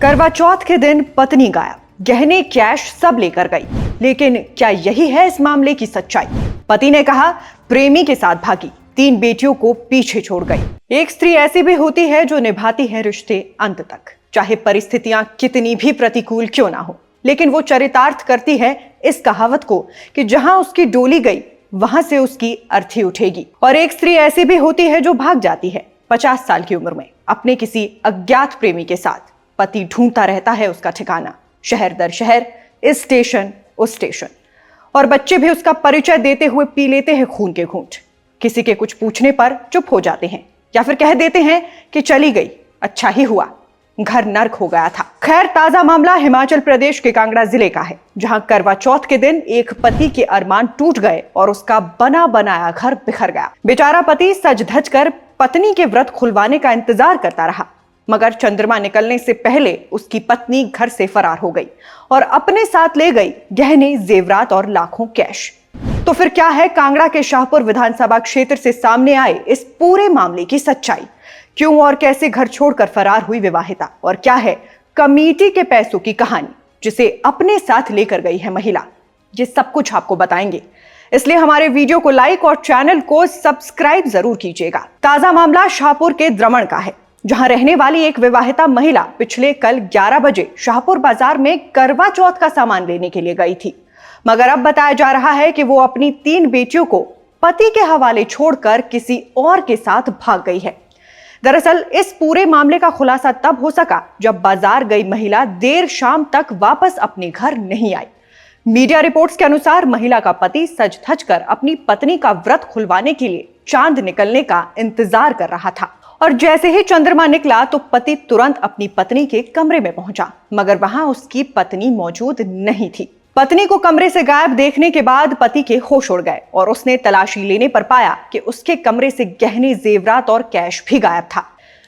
करवा चौथ के दिन पत्नी गायब, गहने कैश सब लेकर गई। लेकिन क्या यही है इस मामले की सच्चाई? पति ने कहा प्रेमी के साथ भागी, 3 बेटियों को पीछे छोड़ गई। एक स्त्री ऐसी भी होती है जो निभाती है रिश्ते अंत तक, चाहे परिस्थितियां कितनी भी प्रतिकूल क्यों ना हो। लेकिन वो चरितार्थ करती है इस कहावत को कि जहां उसकी डोली गई वहां से उसकी अर्थी उठेगी। और एक स्त्री ऐसी भी होती है जो भाग जाती है 50 साल की उम्र में अपने किसी अज्ञात प्रेमी के साथ। पति ढूंढता रहता है उसका ठिकाना, शहर दर शहर, इस स्टेशन उस स्टेशन, और बच्चे भी उसका परिचय देते हुए पी लेते हैं खून के घूंट। किसी के कुछ पूछने पर चुप हो जाते हैं या फिर कह देते हैं कि चली गई, अच्छा ही हुआ, घर नर्क हो गया था। खैर, ताजा मामला हिमाचल प्रदेश के कांगड़ा जिले का है, जहां करवा चौथ के दिन एक पति के अरमान टूट गए और उसका बना बनाया घर बिखर गया। बेचारा पति सज धज कर पत्नी के व्रत खुलवाने का इंतजार करता रहा, मगर चंद्रमा निकलने से पहले उसकी पत्नी घर से फरार हो गई और अपने साथ ले गई गहने, जेवरात और लाखों कैश। तो फिर क्या है कांगड़ा के शाहपुर विधानसभा क्षेत्र से सामने आए इस पूरे मामले की सच्चाई? क्यों और कैसे घर छोड़कर फरार हुई विवाहिता? और क्या है कमेटी के पैसों की कहानी जिसे अपने साथ लेकर गई है महिला? ये सब कुछ आपको बताएंगे, इसलिए हमारे वीडियो को लाइक और चैनल को सब्सक्राइब जरूर कीजिएगा। ताजा मामला शाहपुर के द्रमण का है, जहां रहने वाली एक विवाहिता महिला पिछले कल 11 बजे शाहपुर बाजार में करवा चौथ का सामान लेने के लिए गई थी। मगर अब बताया जा रहा है कि वो अपनी 3 बेटियों को पति के हवाले छोड़कर किसी और के साथ भाग गई है। दरअसल इस पूरे मामले का खुलासा तब हो सका जब बाजार गई महिला देर शाम तक वापस अपने घर नहीं आई। मीडिया रिपोर्ट्स के अनुसार महिला का पति सज धज कर अपनी पत्नी का व्रत खुलवाने के लिए चांद निकलने का इंतजार कर रहा था, और जैसे ही चंद्रमा निकला तो पति तुरंत अपनी पत्नी के कमरे में पहुंचा, मगर वहां उसकी पत्नी मौजूद नहीं थी। पत्नी को कमरे से गायब देखने के बाद पति के होश उड़ गए और उसने तलाशी लेने पर पाया कि उसके कमरे से गहने, जेवरात और कैश भी गायब था।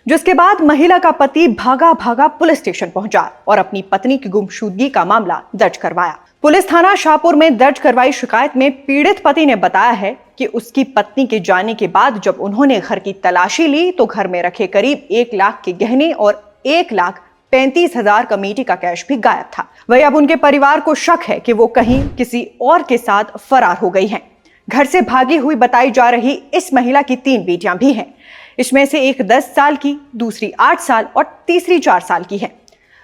जिसके बाद महिला का पति भागा भागा पुलिस स्टेशन पहुंचा और अपनी पत्नी की गुमशुदगी का मामला दर्ज करवाया। पुलिस थाना शाहपुर में दर्ज करवाई शिकायत में पीड़ित पति ने बताया है कि उसकी पत्नी के जाने के बाद जब उन्होंने घर की तलाशी ली तो घर में रखे करीब 1 लाख के गहने और 1,35,000 कमेटी का कैश भी गायब था। वही अब उनके परिवार को शक है कि वो कहीं किसी और के साथ फरार हो गई हैं। घर से भागी हुई बताई जा रही इस महिला की 3 बेटियां भी हैं। इसमें से एक 10 साल की, दूसरी 8 साल और तीसरी 4 साल की है।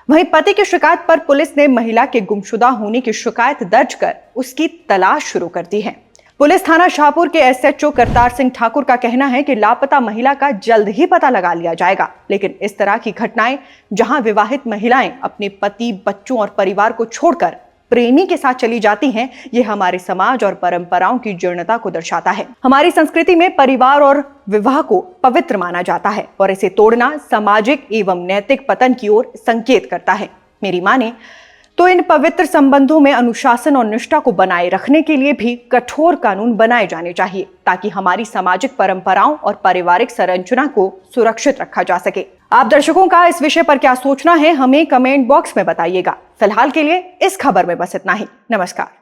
वहीं पति की शिकायत पर पुलिस ने महिला के गुमशुदा होने की शिकायत दर्ज कर उसकी तलाश शुरू कर दी है। पुलिस थाना शाहपुर के एसएचओ करतार सिंह ठाकुर का कहना है कि लापता महिला का जल्द ही पता लगा लिया जाएगा। लेकिन इस तरह की घटनाएं जहां विवाहित महिलाएं अपने पति, बच्चों और परिवार को छोड़कर प्रेमी के साथ चली जाती हैं, ये हमारे समाज और परंपराओं की जीर्णता को दर्शाता है। हमारी संस्कृति में परिवार और विवाह को पवित्र माना जाता है और इसे तोड़ना सामाजिक एवं नैतिक पतन की ओर संकेत करता है। मेरी माने तो इन पवित्र संबंधों में अनुशासन और निष्ठा को बनाए रखने के लिए भी कठोर कानून बनाए जाने चाहिए, ताकि हमारी सामाजिक परंपराओं और पारिवारिक संरचना को सुरक्षित रखा जा सके। आप दर्शकों का इस विषय पर क्या सोचना है, हमें कमेंट बॉक्स में बताइएगा। फिलहाल के लिए इस खबर में बस इतना ही। नमस्कार।